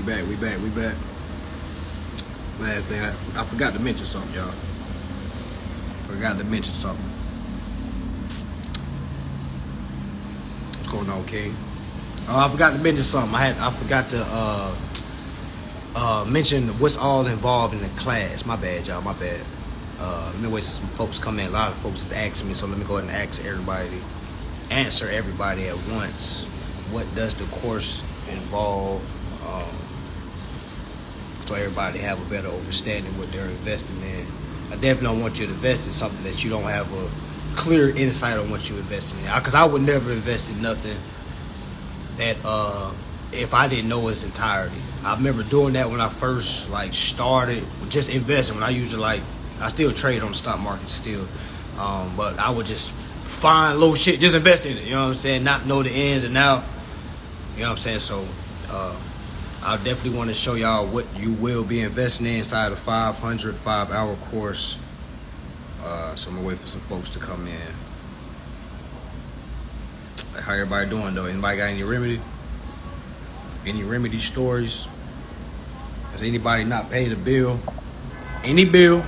back. Last thing, I forgot to mention something, y'all. What's going on, King? I forgot to mention something. I forgot to mention what's all involved in the class. My bad, y'all. My bad. Let me wait till some folks come in. A lot of folks is asking me, so let me go ahead and answer everybody at once. What does the course involve? So everybody have a better understanding what they're investing in. I definitely don't want you to invest in something that you don't have a clear insight on what you're investing in. Because I would never invest in nothing that if I didn't know its entirety. I remember doing that when I first started just investing. When I still trade on the stock market still, but I would just find low shit, just invest in it. You know what I'm saying? Not know the ins and out. You know what I'm saying? So I definitely want to show y'all what you will be investing in inside a 505-hour course. So I'm gonna wait for some folks to come in. How everybody doing though? Anybody got any remedy? Any remedy stories? Has anybody not paid a bill? Any bill?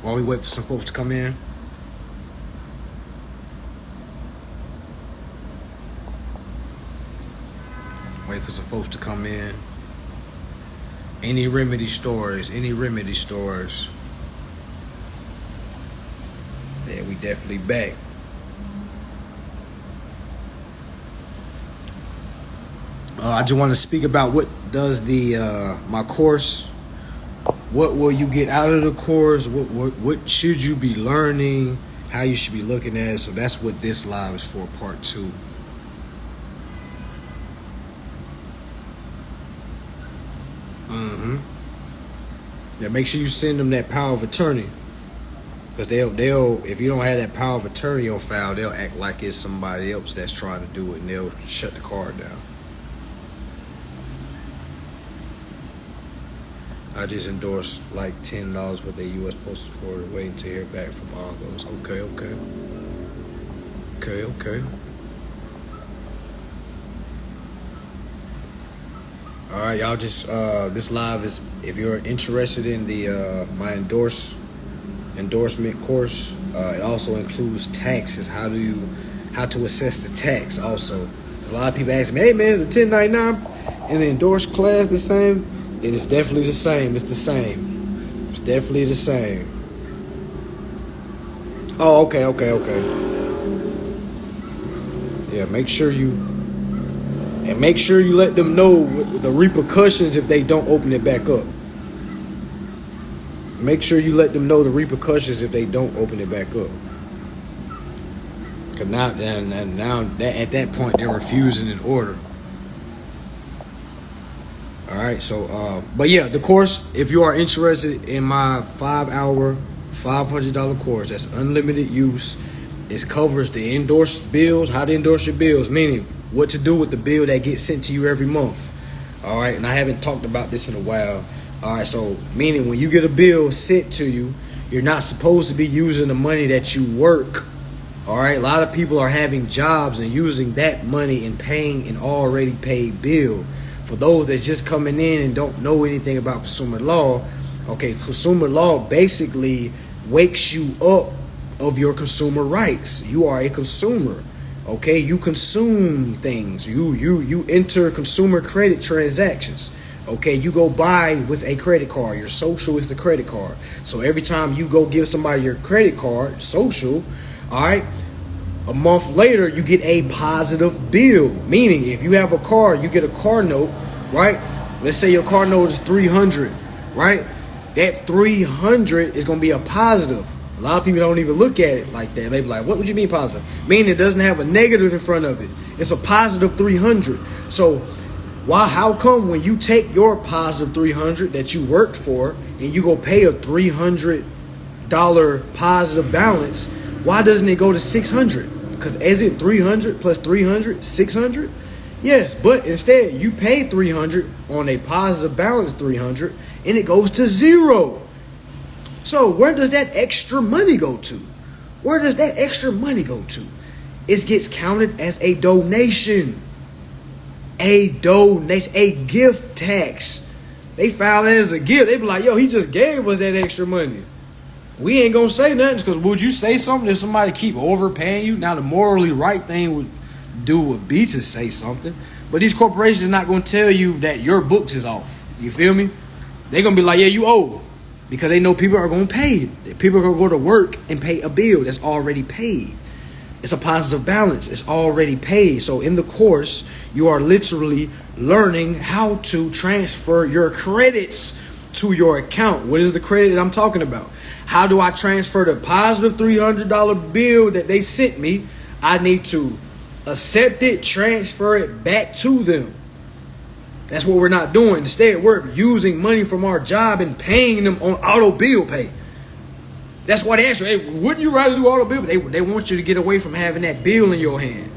While we wait for some folks to come in. Wait for some folks to come in. Any remedy stores? Yeah, we definitely back. I just want to speak about what does my course. What will you get out of the course? What should you be learning? How you should be looking at it. So that's what this live is for, part 2. Yeah, make sure you send them that power of attorney, because they'll if you don't have that power of attorney on file, they'll act like it's somebody else that's trying to do it, and they'll shut the card down. I just endorsed like $10 with the U.S. Postal Service, waiting to hear back from all those. Okay. All right, y'all. Just this live is if you're interested in the my endorsement course. It also includes taxes. How to assess the tax. Also, a lot of people ask me, "Hey man, is the 1099 and the endorsed class the same?" It is definitely the same. It's the same. It's definitely the same. Oh, okay. Yeah, make sure you let them know the repercussions if they don't open it back up. Make sure you let them know the repercussions if they don't open it back up. Cause now at that point they're refusing an order. All right, so but yeah, the course, if you are interested in my 5-hour, $500 course, that's unlimited use. It covers the endorsed bills, how to endorse your bills, meaning what to do with the bill that gets sent to you every month. All right, and I haven't talked about this in a while. All right, so meaning when you get a bill sent to you, you're not supposed to be using the money that you work. All right, a lot of people are having jobs and using that money and paying an already paid bill. For those that's just coming in and don't know anything about consumer law, okay, consumer law basically wakes you up of your consumer rights. You are a consumer, okay? You consume things. You enter consumer credit transactions, okay? You go buy with a credit card. Your social is the credit card. So every time you go give somebody your credit card, social, all right, a month later, you get a positive bill. Meaning, if you have a car, you get a car note, right? Let's say your car note is $300, right? That $300 is going to be a positive. A lot of people don't even look at it like that. They be like, what would you mean positive? Meaning it doesn't have a negative in front of it. It's a positive $300. So how come when you take your positive $300 that you worked for and you go pay a $300 positive balance, why doesn't it go to $600? Because is it 300 plus 300, 600? Yes, but instead you pay 300 on a positive balance 300 and it goes to zero. So where does that extra money go to? It gets counted as a donation. a donation, a gift tax. They file it as a gift. They be like, yo, he just gave us that extra money. We ain't gonna say nothing, because would you say something if somebody keep overpaying you? Now the morally right thing would be to say something. But these corporations not gonna tell you that your books is off. You feel me? They gonna be like, yeah, you owe. Because they know people are gonna pay. People are gonna go to work and pay a bill that's already paid. It's a positive balance. It's already paid. So in the course, you are literally learning how to transfer your credits to your account. What is the credit that I'm talking about? How do I transfer the positive $300 bill that they sent me? I need to accept it, transfer it back to them. That's what we're not doing. Instead, we're using money from our job and paying them on auto bill pay. That's why they ask you, hey, wouldn't you rather do auto bill? They want you to get away from having that bill in your hand.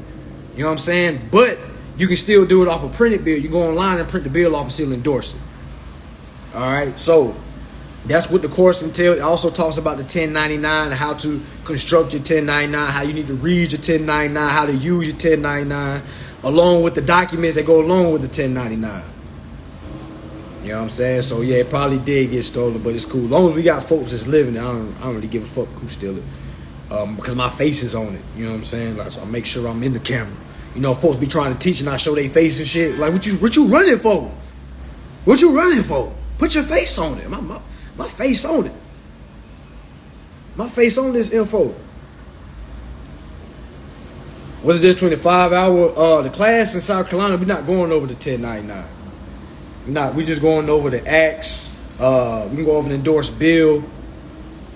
You know what I'm saying? But you can still do it off a printed bill. You go online and print the bill off and still endorse it. All right, so that's what the course entails. It also talks about the 1099, how to construct your 1099, how you need to read your 1099, how to use your 1099, along with the documents that go along with the 1099. You know what I'm saying? So yeah, it probably did get stolen, but it's cool. As long as we got folks that's living it, I don't really give a fuck who steal it. Because my face is on it. You know what I'm saying? Like, so I make sure I'm in the camera. You know, folks be trying to teach and I show their face and shit. Like, what you running for? What you running for? Put your face on it. My face on it. My face on this info. What's this 25-hour? The class in South Carolina, we're not going over the 1099. We just going over the acts. We can go over the endorsed bill.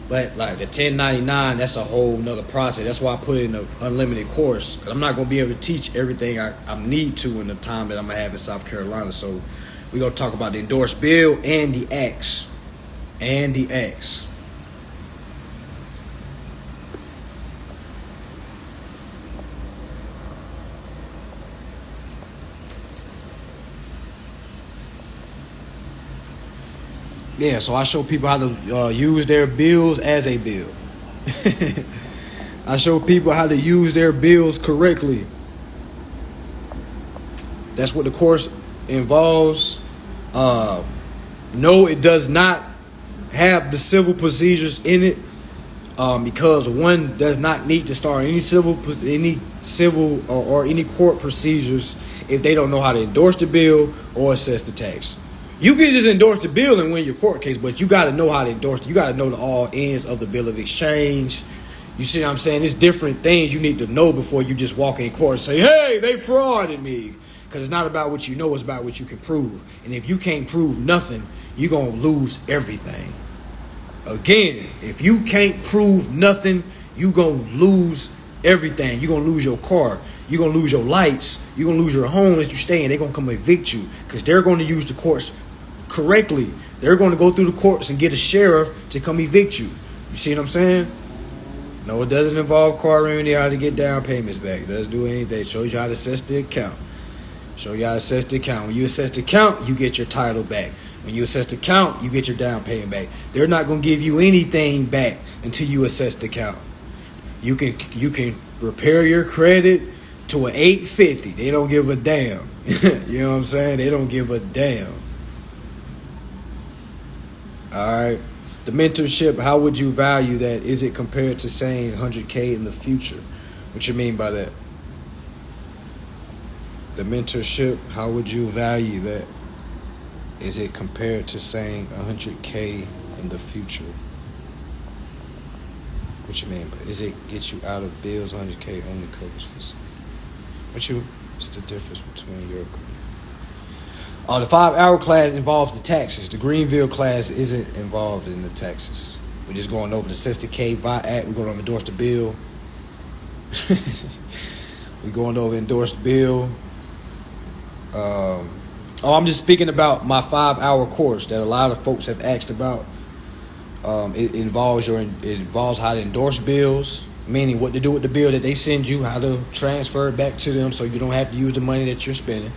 But like the 1099, that's a whole nother process. That's why I put it in an unlimited course. Because I'm not going to be able to teach everything I need to in the time that I'm going to have in South Carolina. So we're going to talk about the endorsed bill and the acts. Yeah, so I show people how to use their bills as a bill. I show people how to use their bills correctly. That's what the course involves. No, it does not have the civil procedures in it, because one does not need to start any civil or any court procedures if they don't know how to endorse the bill or assess the tax. You can just endorse the bill and win your court case, but you got to know how to endorse it. You got to know the all ends of the bill of exchange. You see what I'm saying? There's different things you need to know before you just walk in court and say, hey, they frauded me. Because it's not about what you know, it's about what you can prove. And if you can't prove nothing, you're going to lose everything. Again, if you can't prove nothing, you're going to lose everything. You're going to lose your car. You're going to lose your lights. You're going to lose your home that you stay in. They're going to come evict you because they're going to use the courts correctly. They're going to go through the courts and get a sheriff to come evict you. You see what I'm saying? No, it doesn't involve car remedy, how to get down payments back. It doesn't do anything. It shows you how to assess the account. Show you how to assess the account. When you assess the account, you get your title back. When you assess the account, you get your down payment back. They're not going to give you anything back until you assess the account. You can repair your credit to an 850. They don't give a damn. You know what I'm saying? They don't give a damn. All right. The mentorship, how would you value that? Is it compared to saying 100K in the future? What you mean by that? The mentorship, how would you value that? Is it compared to saying 100K in the future? What you mean? Is it get you out of bills? 100K only covers for. What's the difference between your? The 5-hour class involves the taxes. The Greenville class isn't involved in the taxes. We're just going over the 60K Act. We're going to endorse the bill. We're going over endorse the bill. I'm just speaking about my 5-hour course that a lot of folks have asked about. It involves how to endorse bills, meaning what to do with the bill that they send you, how to transfer it back to them so you don't have to use the money that you're spending.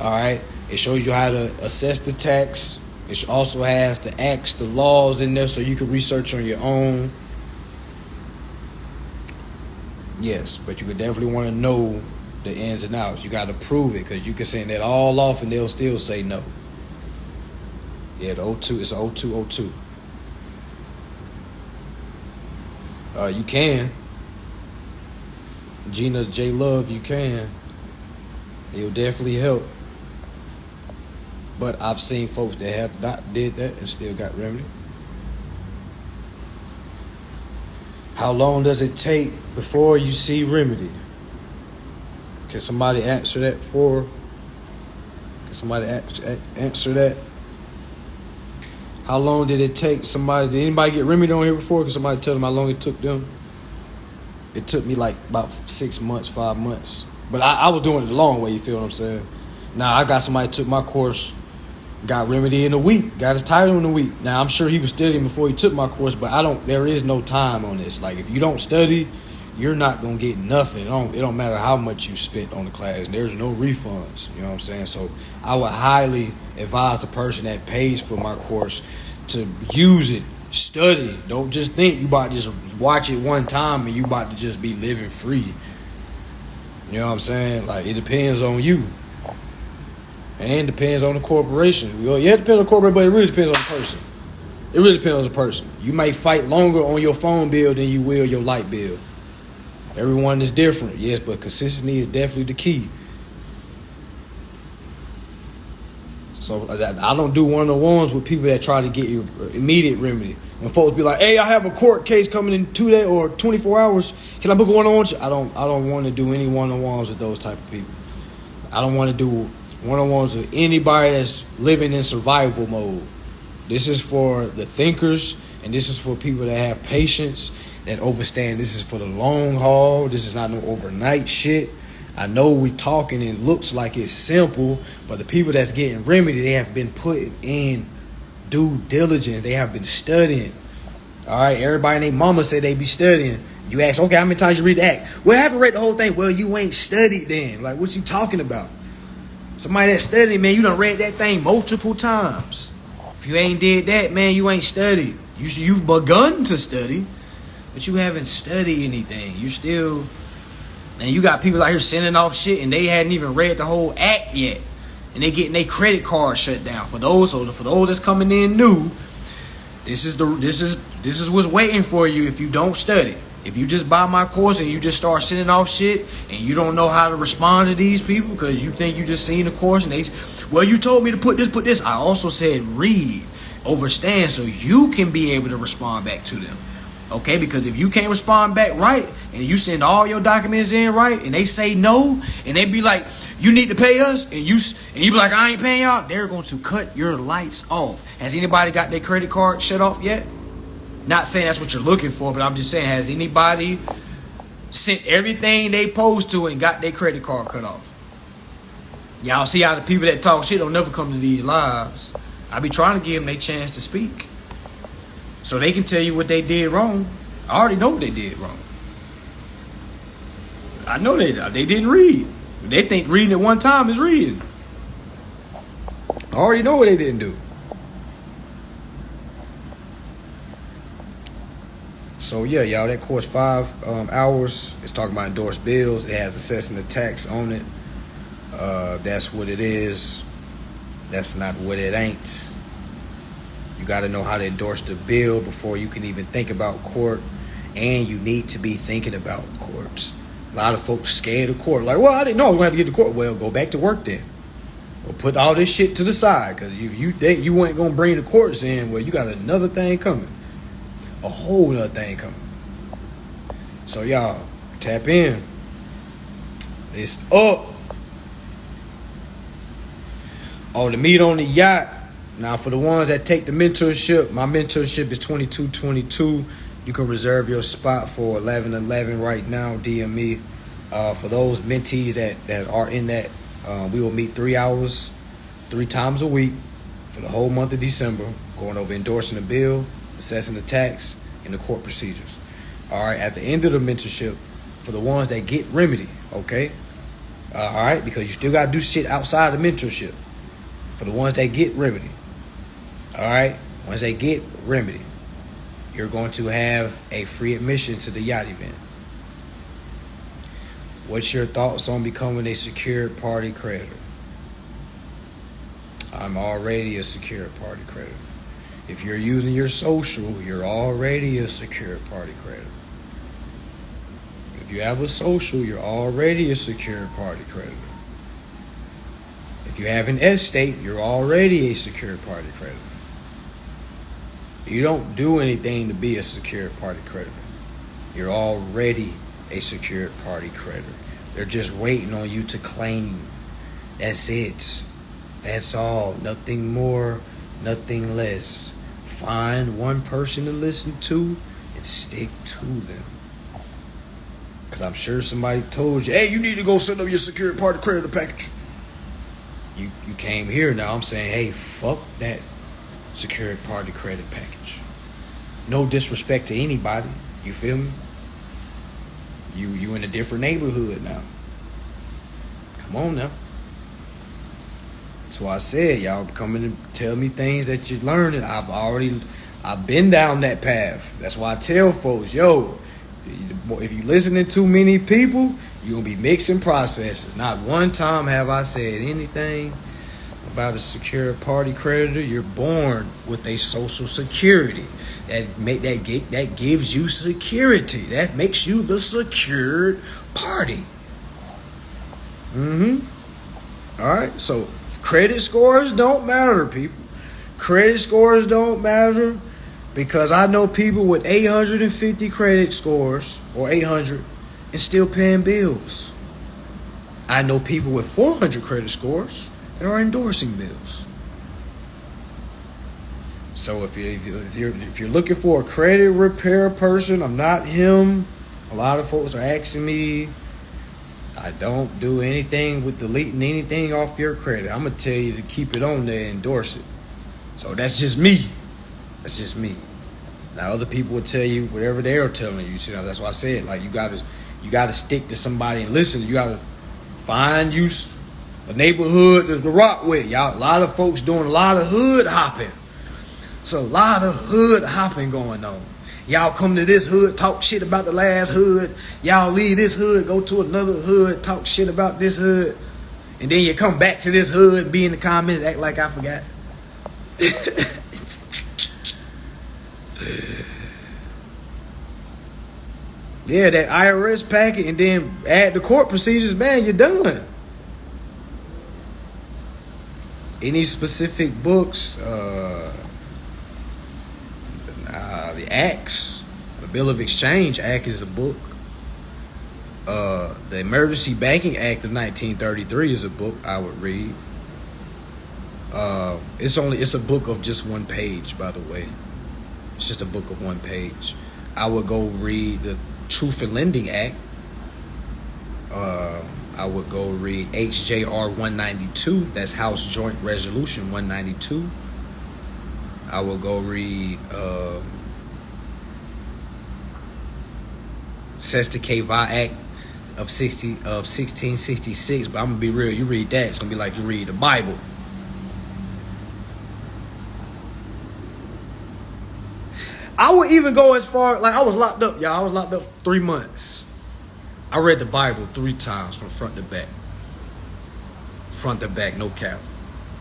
All right. It shows you how to assess the tax. It also has the acts, the laws in there so you can research on your own. Yes, but you could definitely want to know the ins and outs. You got to prove it, because you can send that all off and they'll still say no. Yeah, the 02, it's a 0202. You can. Gina J Love, you can. It'll definitely help. But I've seen folks that have not did that and still got remedy. How long does it take before you see remedy? Can somebody answer that for? Can somebody answer that? How long did it take somebody? Did anybody get remedy on here before? Can somebody tell them how long it took them? It took me like about 6 months, 5 months. But I was doing it the long way, you feel what I'm saying? Now, I got somebody took my course, got remedy in a week, got his title in a week. Now, I'm sure he was studying before he took my course, but there is no time on this. Like, if you don't study, you're not going to get nothing. It don't matter how much you spent on the class. There's no refunds, you know what I'm saying? So, I would highly advise the person that pays for my course to use it, study. Don't just think you about to just watch it one time and you about to just be living free. You know what I'm saying? Like, it depends on you. And depends on the corporation. Yeah, it depends on the corporation, but it really depends on the person. It really depends on the person. You may fight longer on your phone bill than you will your light bill. Everyone is different, yes, but consistency is definitely the key. So I don't do one-on-ones with people that try to get you immediate remedy. When folks be like, "Hey, I have a court case coming in 2 days or 24 hours. Can I book a one-on-one?" I don't want to do any one-on-ones with those type of people. I don't want to do one-on-ones with anybody that's living in survival mode. This is for the thinkers, and this is for people that have patience, that overstand. This is for the long haul. This is not no overnight shit. I know we talking and it looks like it's simple, but the people that's getting remedy, they have been putting in due diligence. They have been studying. All right, everybody and their mama say they be studying. You ask, okay, how many times you read the act? Well, I haven't read the whole thing. Well, you ain't studied then. Like, what you talking about? Somebody that studied, man, you done read that thing multiple times. If you ain't did that, man, you ain't studied. You've begun to study, but you haven't studied anything. You still... And you got people out here sending off shit and they hadn't even read the whole act yet. And they getting their credit card shut down. For those that's coming in new, this is what's waiting for you if you don't study. If you just buy my course and you just start sending off shit and you don't know how to respond to these people because you think you just seen the course and well, you told me to put this. I also said read, understand, so you can be able to respond back to them. Okay, because if you can't respond back right and you send all your documents in right and they say no and they be like, you need to pay us, and you be like, I ain't paying y'all, they're going to cut your lights off. Has anybody got their credit card shut off yet? Not saying that's what you're looking for, but I'm just saying, has anybody sent everything they posed to and got their credit card cut off? Y'all see how the people that talk shit don't never come to these lives. I be trying to give them their chance to speak, so they can tell you what they did wrong. I already know what they did wrong. I know they didn't read. They think reading at one time is reading. I already know what they didn't do. So yeah, y'all, that course 5 hours. It's talking about endorsed bills. It has assessing the tax on it. That's what it is. That's not what it ain't. You got to know how to endorse the bill before you can even think about court. And you need to be thinking about courts. A lot of folks scared of court. Like, well, I didn't know I was going to have to get to court. Well, go back to work then. Or put all this shit to the side. Because if you think you ain't going to bring the courts in, well, you got another thing coming. A whole other thing coming. So, y'all, tap in. It's up. Oh, the meet on the yacht. Now, for the ones that take the mentorship, my mentorship is 2222. You can reserve your spot for 1111 right now. DM me. For those mentees that are in that, we will meet 3 hours, 3 times a week for the whole month of December, going over endorsing the bill, assessing the tax, and the court procedures. All right, at the end of the mentorship, for the ones that get remedy, okay? All right, because you still got to do shit outside of mentorship. For the ones that get remedy, all right? Once they get remedy, you're going to have a free admission to the yacht event. What's your thoughts on becoming a secured party creditor? I'm already a secured party creditor. If you're using your social, you're already a secured party creditor. If you have a social, you're already a secured party creditor. If you have an estate, you're already a secured party creditor. You don't do anything to be a secured party creditor. You're already a secured party creditor. They're just waiting on you to claim. That's it. That's all. Nothing more, nothing less. Find one person to listen to and stick to them. Because I'm sure somebody told you, hey, you need to go set up your secured party creditor package. You came here now. I'm saying, hey, fuck that secured party credit package. No disrespect to anybody. You feel me? You in a different neighborhood now. Come on now. That's why I said y'all coming to tell me things that you're learning. I've been down that path. That's why I tell folks, yo, if you listening to too many people, you're going to be mixing processes. Not one time have I said anything about a secure party creditor. You're born with a social security. That gives you security. That makes you the secured party. All right, so credit scores don't matter, people. Credit scores don't matter because I know people with 850 credit scores or 800 and still paying bills. I know people with 400 credit scores that are endorsing bills. So if you're looking for a credit repair person, I'm not him. A lot of folks are asking me. I don't do anything with deleting anything off your credit. I'm gonna tell you to keep it on there and endorse it. So that's just me. That's just me. Now other people will tell you whatever they're telling you. You know, that's why I said, like, you gotta stick to somebody and listen. You gotta find you a neighborhood to rock with. Y'all, a lot of folks doing a lot of hood hopping. It's a lot of hood hopping going on. Y'all come to this hood, talk shit about the last hood. Y'all leave this hood, go to another hood, talk shit about this hood. And then you come back to this hood and be in the comments, act like I forgot. Yeah, that IRS packet and then add the court procedures, man, you're done. Any specific books? The Acts, the Bill of Exchange Act is a book. The Emergency Banking Act of 1933 is a book I would read. It's a book of just one page, by the way. It's just a book of one page. I would go read the Truth in Lending Act. I would go read HJR 192. That's House Joint Resolution 192. I will go read Sestakeva Act of 1666. But I'm gonna be real. You read that, it's gonna be like you read the Bible. I would even go as far, like, I was locked up, y'all. I was locked up 3 months. I read the Bible 3 times from front to back. Front to back, no cap.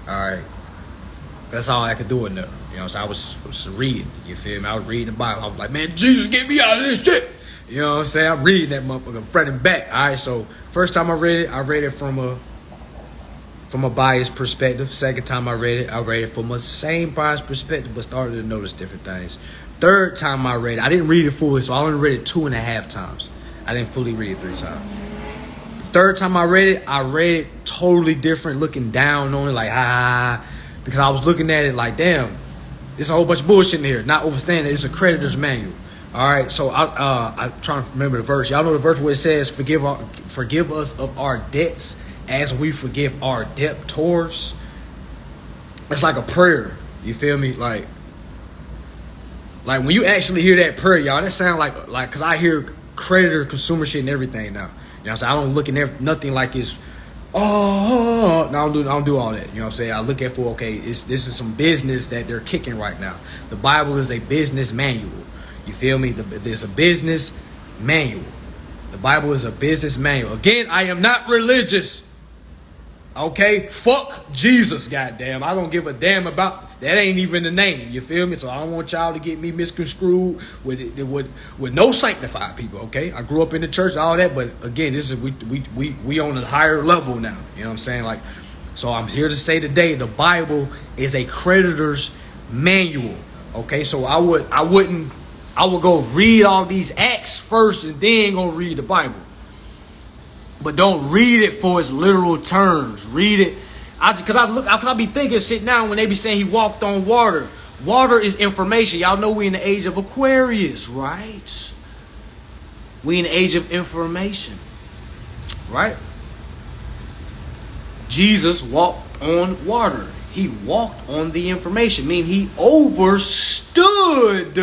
All right. That's all I could do in there. You know, so I was reading. You feel me? I was reading the Bible. I was like, man, Jesus, get me out of this shit. You know what I'm saying? I'm reading that motherfucker front and back. All right, so first time I read it from a biased perspective. Second time I read it from a same biased perspective, but started to notice different things. Third time I read it, I didn't read it fully, so I only read it 2.5 times. I didn't fully read it 3 times. The third time I read it totally different, looking down on it like, because I was looking at it like, damn, there's a whole bunch of bullshit in here. Not overstanding, it's a creditor's manual. All right, so I'm trying to remember the verse. Y'all know the verse where it says, forgive us of our debts as we forgive our debtors. It's like a prayer. You feel me? Like when you actually hear that prayer, y'all, that sound like, because I hear creditor, consumer shit and everything now. You know what I'm saying? I don't look at nothing like it's, no, I don't do all that. You know what I'm saying? I look at this is some business that they're kicking right now. The Bible is a business manual. You feel me? There's a business manual. The Bible is a business manual. Again, I am not religious. Okay? Fuck Jesus, goddamn. I don't give a damn about that. Ain't even the name. You feel me? So I don't want y'all to get me misconstrued with no sanctified people, okay? I grew up in the church, all that, but again, this is we on a higher level now. You know what I'm saying? Like, so I'm here to say today, the Bible is a creditor's manual. Okay, so I would go read all these acts first and then go read the Bible. But don't read it for its literal terms. Read it, because I be thinking shit now when they be saying he walked on water. Water is information. Y'all know we in the age of Aquarius, right? We in the age of information, right? Jesus walked on water. He walked on the information, meaning he overstood.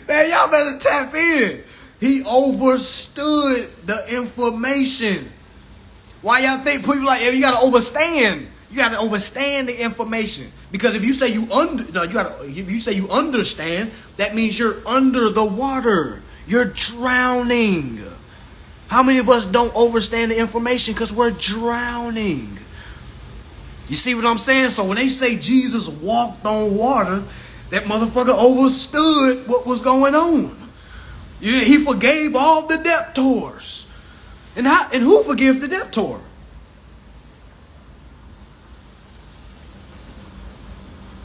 Man, y'all better tap in. He overstood the information. Why y'all think people like, you gotta overstand? You gotta understand the information, because if you say you understand, that means you're under the water. You're drowning. How many of us don't understand the information because we're drowning? You see what I'm saying? So when they say Jesus walked on water, that motherfucker overstood what was going on. He forgave all the debtors. And who forgives the debtor?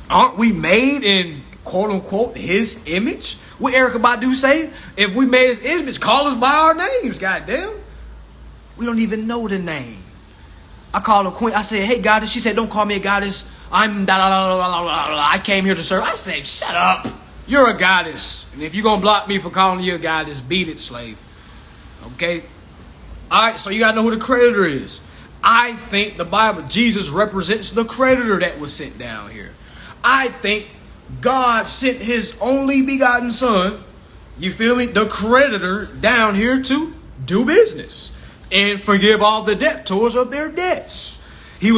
Aren't we made in quote unquote his image? What Erykah Badu say? If we made his image, call us by our names, goddamn. We don't even know the name. I called her queen. I said, hey, goddess. She said, don't call me a goddess. I'm da da da da da da. I came here to serve. I said, shut up. You're a goddess. And if you're going to block me for calling you a goddess, beat it, slave. Okay? All right, so you got to know who the creditor is. I think the Bible, Jesus represents the creditor that was sent down here. I think God sent his only begotten son, you feel me, the creditor down here to do business and forgive all the debtors of their debts. He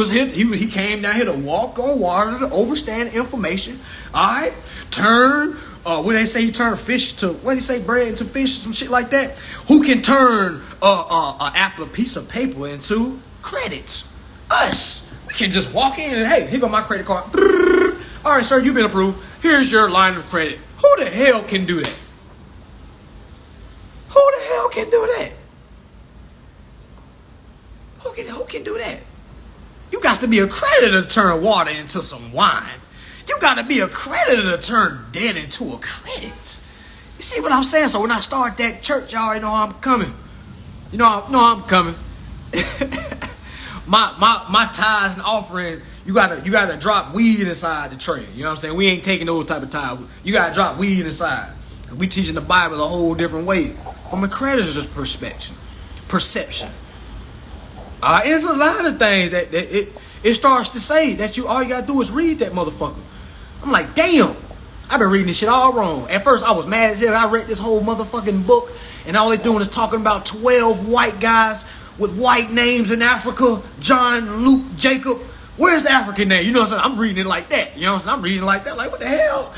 came down here to walk on water, to understand information. All right, turn. When they say he turned fish to, what do you say, bread into fish, some shit like that. Who can turn a piece of paper into credit? Us. We can just walk in and, hey, here go my credit card. All right, sir, you've been approved. Here's your line of credit. Who the hell can do that? Who the hell can do that? Who can do that? You got to be a creditor to turn water into some wine. You got to be a creditor to turn debt into a credit. You see what I'm saying? So when I start that church, y'all already know I'm coming. You know I'm coming. my tithes and offering, you gotta drop weed inside the tray. You know what I'm saying? We ain't taking those type of tithes. You gotta drop weed inside. Cause we teaching the Bible a whole different way from a creditor's perception. It's a lot of things that it starts to say that all you gotta do is read that motherfucker. I'm like, damn, I've been reading this shit all wrong. At first I was mad as hell. I read this whole motherfucking book and all they doing is talking about 12 white guys with white names in Africa. John, Luke, Jacob. Where's the African name? You know what I'm saying? I'm reading it like that. You know what I'm saying? I'm reading it like that. Like, what the hell?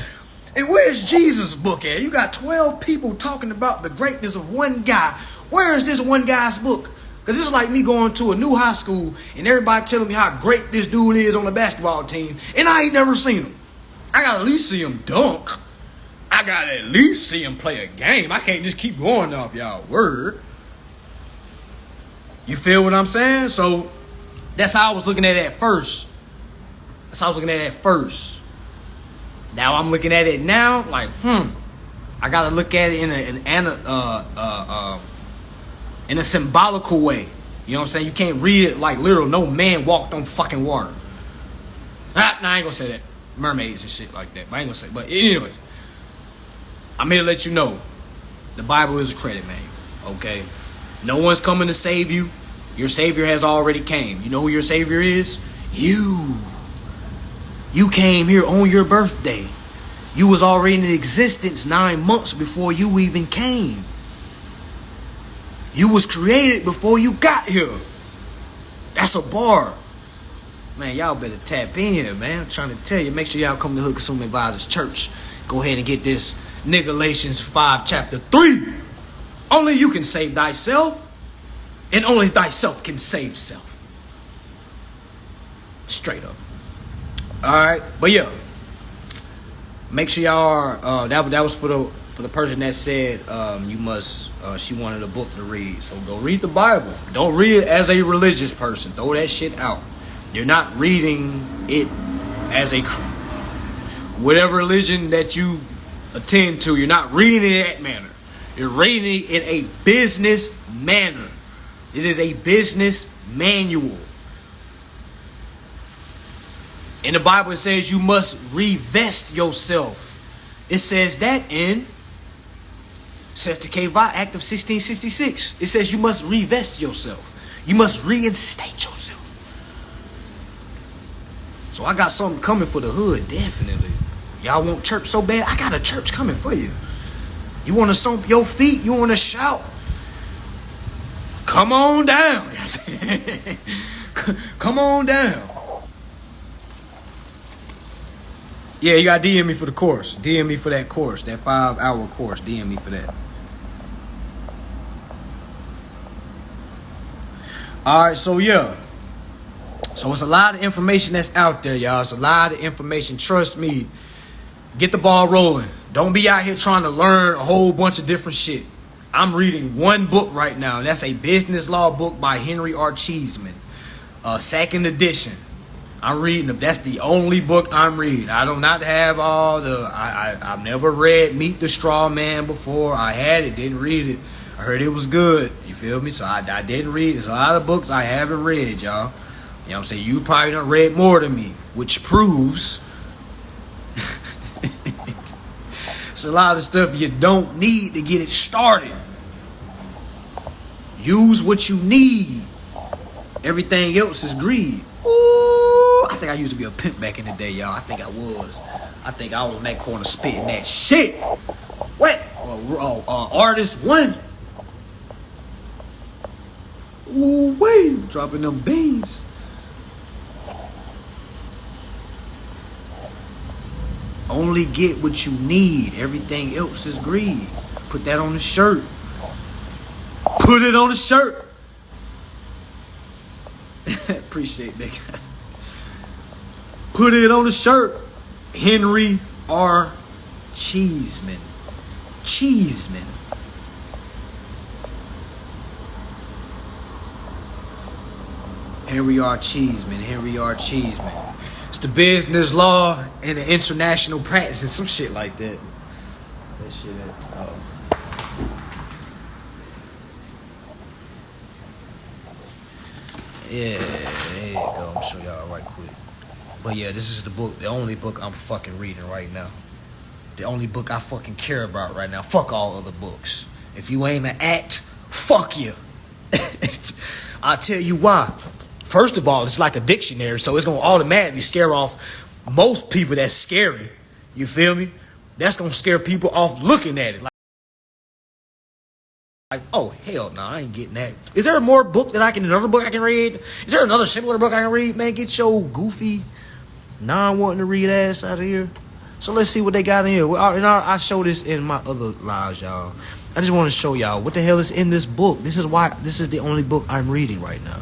And where's Jesus' book at? You got 12 people talking about the greatness of one guy. Where is this one guy's book? Because this is like me going to a new high school and everybody telling me how great this dude is on the basketball team, and I ain't never seen him. I got to at least see him dunk. I got to at least see him play a game. I can't just keep going off y'all word. You feel what I'm saying? So that's how I was looking at it at first. Now I'm looking at it now like, I got to look at it in a symbolical way. You know what I'm saying? You can't read it like literal. No man walked on fucking water. Nah, I ain't gonna say that. Mermaids and shit like that. But I ain't gonna say. But anyways, I'm here to let you know the Bible is a credit manual. Okay? No one's coming to save you. Your Savior has already came. You know who your Savior is? You. You came here on your birthday. You was already in existence 9 months before you even came. You was created before you got here. That's a bar. Man, y'all better tap in, man. I'm trying to tell you. Make sure y'all come to Hood Consuming Advisors Church. Go ahead and get this Nigga, Galatians 5, chapter 3. Only you can save thyself, and only thyself can save self. Straight up. Alright, but yeah. Make sure y'all are, that was for the person that said you must, she wanted a book to read. So go read the Bible. Don't read it as a religious person. Throw that shit out. You're not reading it as a, whatever religion that you attend to, you're not reading it in that manner. You're reading it in a business manner. It is a business manual. In the Bible, it says you must revest yourself. It says that in Sestakeva Act of 1666. It says you must revest yourself. You must reinstate yourself. So I got something coming for the hood, definitely. Y'all want church so bad? I got a church coming for you. You want to stomp your feet? You want to shout? Come on down. Come on down. Yeah, you got to DM me for the course. DM me for that course, that 5-hour course. DM me for that. All right, so yeah. So it's a lot of information that's out there, y'all. It's a lot of information. Trust me. Get the ball rolling. Don't be out here trying to learn a whole bunch of different shit. I'm reading one book right now, and that's a business law book by Henry R. Cheeseman. Second edition. I'm reading them. That's the only book I'm reading. I do not have all the... I've never read Meet the Straw Man before. I had it, didn't read it. I heard it was good. You feel me? So I didn't read it. There's a lot of books I haven't read, y'all. You know what I'm saying? You probably done read more than me, which proves... it's a lot of stuff you don't need to get it started. Use what you need. Everything else is greed. Ooh, I think I used to be a pimp back in the day, y'all. I think I was. I think I was on that corner spitting that shit. What? Artist one. Ooh, wait. Dropping them beans. Only get what you need. Everything else is greed. Put that on the shirt. Put it on the shirt. Appreciate that, guys. Put it on the shirt. Henry R. Cheeseman. Cheeseman. Henry R. Cheeseman. Henry R. Cheeseman. It's the business law and the international practices. Some shit like that. That shit. Yeah, there you go. I'm show y'all right quick. But yeah, this is the book, the only book I'm fucking reading right now. The only book I fucking care about right now. Fuck all other books. If you ain't an act, fuck you. I'll tell you why. First of all, it's like a dictionary, so it's gonna automatically scare off most people that's scary. You feel me? That's gonna scare people off looking at it. Like, oh, hell no, I ain't getting that. Is there another book I can read? Is there another similar book I can read? Man, get your goofy, non-wanting to read ass out of here. So let's see what they got in here. I show this in my other lives, y'all. I just want to show y'all what the hell is in this book. This is the only book I'm reading right now.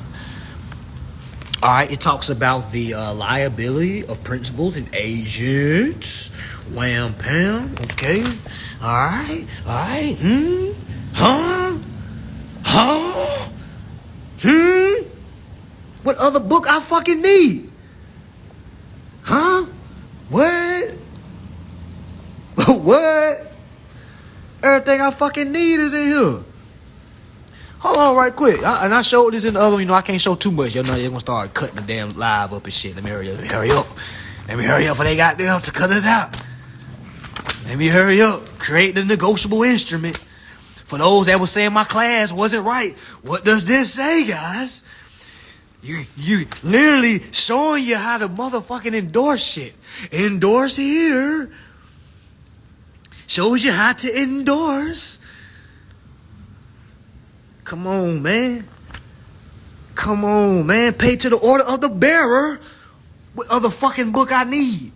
All right, it talks about the liability of principals and agents. Wham, pam, okay. All right. Huh? What other book I fucking need? Huh? What? What? Everything I fucking need is in here. Hold on right quick. And I showed this in the other one. You know, I can't show too much. You know, they're going to start cutting the damn live up and shit. Let me hurry up. Let me hurry up for they got them to cut us out. Let me hurry up. Create the negotiable instrument. For those that were saying my class wasn't right, what does this say, guys? You literally showing you how to motherfucking endorse shit. Endorse here. Shows you how to endorse. Come on, man. Come on, man. Pay to the order of the bearer. What other fucking book I need?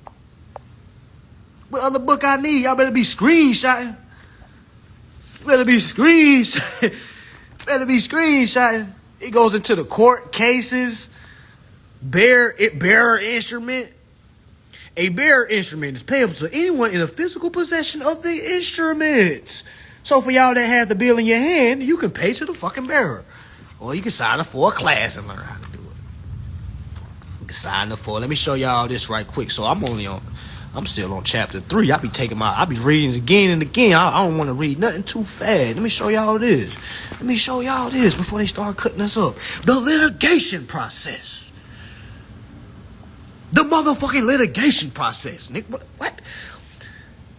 What other book I need? Y'all better be screenshotting. Better be screenshotting. Better be screenshotting. It goes into the court cases. Bearer instrument. A bearer instrument is payable to anyone in a physical possession of the instruments. So for y'all that have the bill in your hand, you can pay to the fucking bearer. Or you can sign up for a class and learn how to do it. You can sign up for it. Let me show y'all this right quick. So I'm still on chapter 3. I be reading it again and again. I don't want to read nothing too fast. Let me show y'all this. Let me show y'all this before they start cutting us up. The litigation process. The motherfucking litigation process, Nick. What?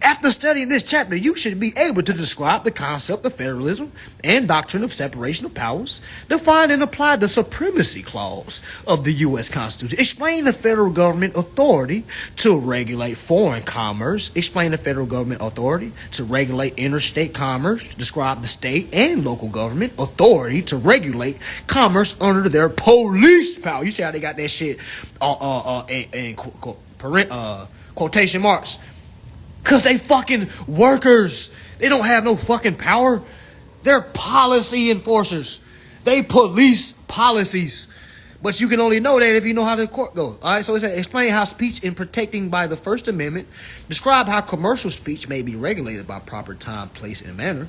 After studying this chapter, you should be able to describe the concept of federalism and doctrine of separation of powers, define and apply the supremacy clause of the U.S. Constitution, explain the federal government authority to regulate foreign commerce, explain the federal government authority to regulate interstate commerce, describe the state and local government authority to regulate commerce under their police power. You see how they got that shit in quotation marks. Because they fucking workers. They don't have no fucking power. They're policy enforcers. They police policies. But you can only know that if you know how the court goes. Alright, so it says, explain how speech in protecting by the First Amendment. Describe how commercial speech may be regulated by proper time, place, and manner.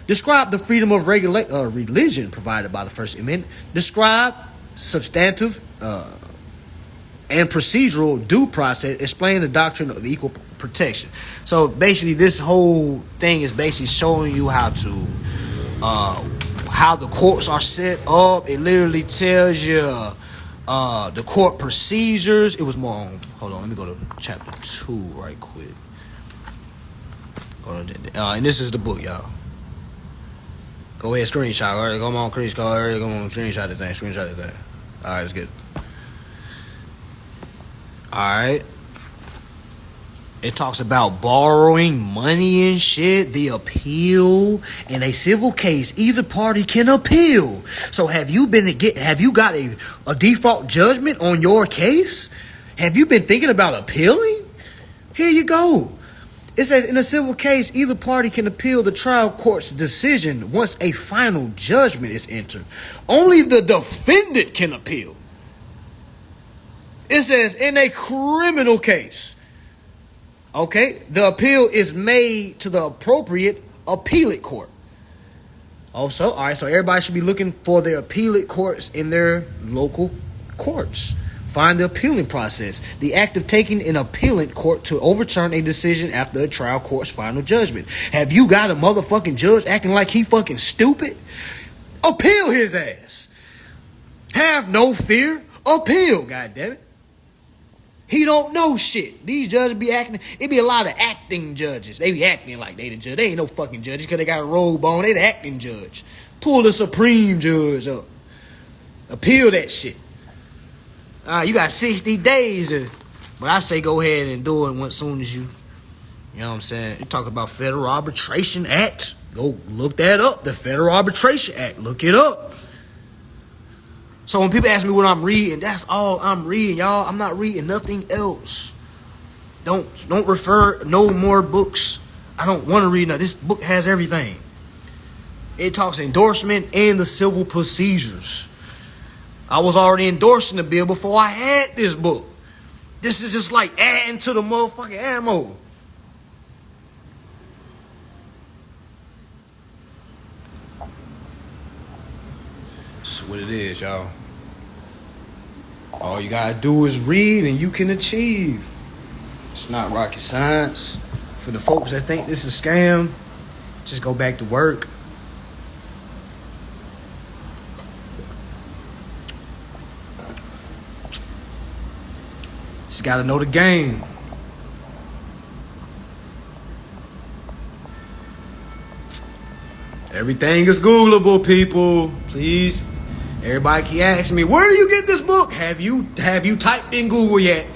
Describe the freedom of religion provided by the First Amendment. Describe substantive and procedural due process. Explain the doctrine of equal protection. So basically this whole thing is basically showing you how the courts are set up. It literally tells you the court procedures. It was more on, hold on, let me go to chapter 2 right quick. And this is the book, y'all. Go ahead, screenshot. All right, come on, screenshot the thing. All right, let's get it. All right. It talks about borrowing money and shit, the appeal. In a civil case, either party can appeal. So have you got a default judgment on your case? Have you been thinking about appealing? Here you go. It says in a civil case, either party can appeal the trial court's decision once a final judgment is entered. Only the defendant can appeal. It says in a criminal case, okay, the appeal is made to the appropriate appellate court. Also, all right, so everybody should be looking for their appellate courts in their local courts. Find the appealing process. The act of taking an appellate court to overturn a decision after a trial court's final judgment. Have you got a motherfucking judge acting like he fucking stupid? Appeal his ass. Have no fear. Appeal, goddammit. He don't know shit. These judges be acting. It be a lot of acting judges. They be acting like they the judge. They ain't no fucking judges because they got a robe on. They the acting judge. Pull the supreme judge up. Appeal that shit. You got 60 days. But I say go ahead and do it as soon as you know what I'm saying? You talk about Federal Arbitration Act. Go look that up. The Federal Arbitration Act. Look it up. So when people ask me what I'm reading, that's all I'm reading, y'all. I'm not reading nothing else. Don't refer no more books. I don't want to read nothing. This book has everything. It talks endorsement and the civil procedures. I was already endorsing the bill before I had this book. This is just like adding to the motherfucking ammo. That's what it is, y'all. All you gotta do is read and you can achieve. It's not rocket science. For the folks that think this is a scam, just go back to work. Just gotta know the game. Everything is Googleable, people. Please. Everybody keep asking me, where do you get this book? Have you typed in Google yet?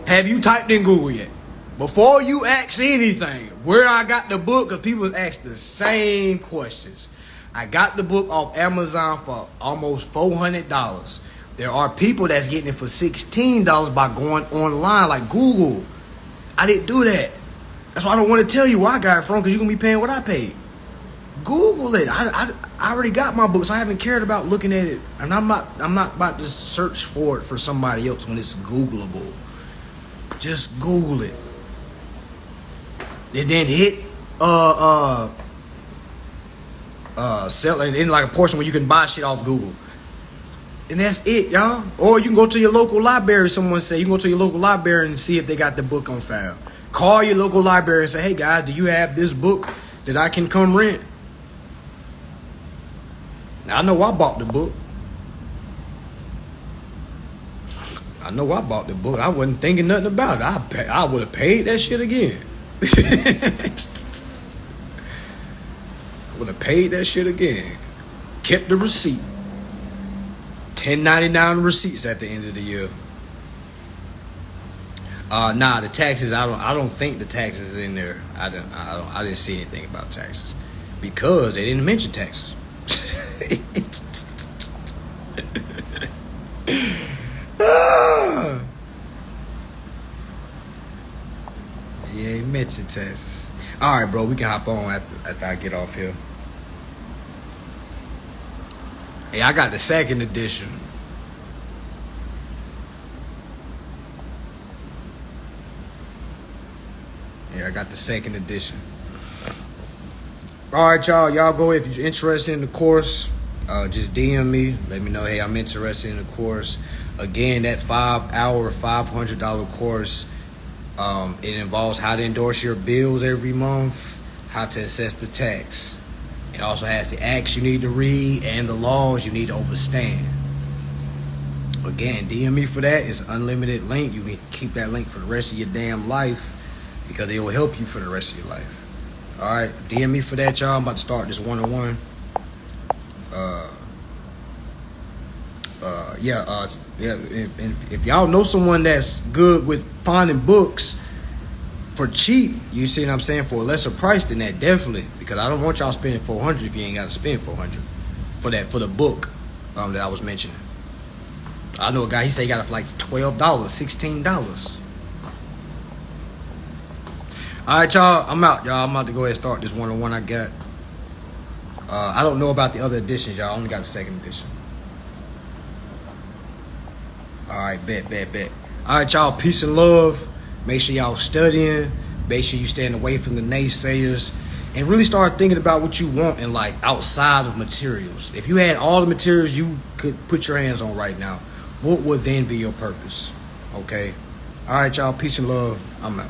Have you typed in Google yet? Before you ask anything, where I got the book, because people ask the same questions. I got the book off Amazon for almost $400. There are people that's getting it for $16 by going online like Google. I didn't do that. That's why I don't want to tell you where I got it from, because you're going to be paying what I paid. Google it. I already got my books. I haven't cared about looking at it. And I'm not about to search for it for somebody else when it's Googleable. Just Google it. And then hit sell, and then like a portion where you can buy shit off Google. And that's it, y'all. Or you can go to your local library. Someone say you can go to your local library and see if they got the book on file. Call your local library and say, hey guys, do you have this book that I can come rent? Now I know I bought the book. I wasn't thinking nothing about it. I would have paid that shit again. I would have paid that shit again. Kept the receipt. 1099 receipts at the end of the year. Nah, the taxes. I don't think the taxes is in there. I didn't see anything about taxes because they didn't mention taxes. Yeah, he mentioned taxes. All right, bro, we can hop on after I get off here. Hey, I got the second edition. Yeah, I got the second edition. All right, y'all. Y'all go if you're interested in the course. Just DM me. Let me know, hey, I'm interested in the course. Again, that 5-hour, $500 course. It involves how to endorse your bills every month, how to assess the tax. It also has the acts you need to read and the laws you need to understand. Again, DM me for that. It's an unlimited link. You can keep that link for the rest of your damn life because it will help you for the rest of your life. All right, DM me for that, y'all. I'm about to start this one-on-one. If y'all know someone that's good with finding books for cheap, you see what I'm saying, for a lesser price than that, definitely, because I don't want y'all spending $400 if you ain't got to spend $400 for the book that I was mentioning. I know a guy, he said he got it for like $12, $16. All right, y'all, I'm out, y'all. I'm about to go ahead and start this one-on-one I got. I don't know about the other editions, y'all. I only got the second edition. All right, bet. All right, y'all, peace and love. Make sure y'all studying. Make sure you staying away from the naysayers. And really start thinking about what you want in life outside of materials. If you had all the materials you could put your hands on right now, what would then be your purpose? Okay? All right, y'all, peace and love. I'm out.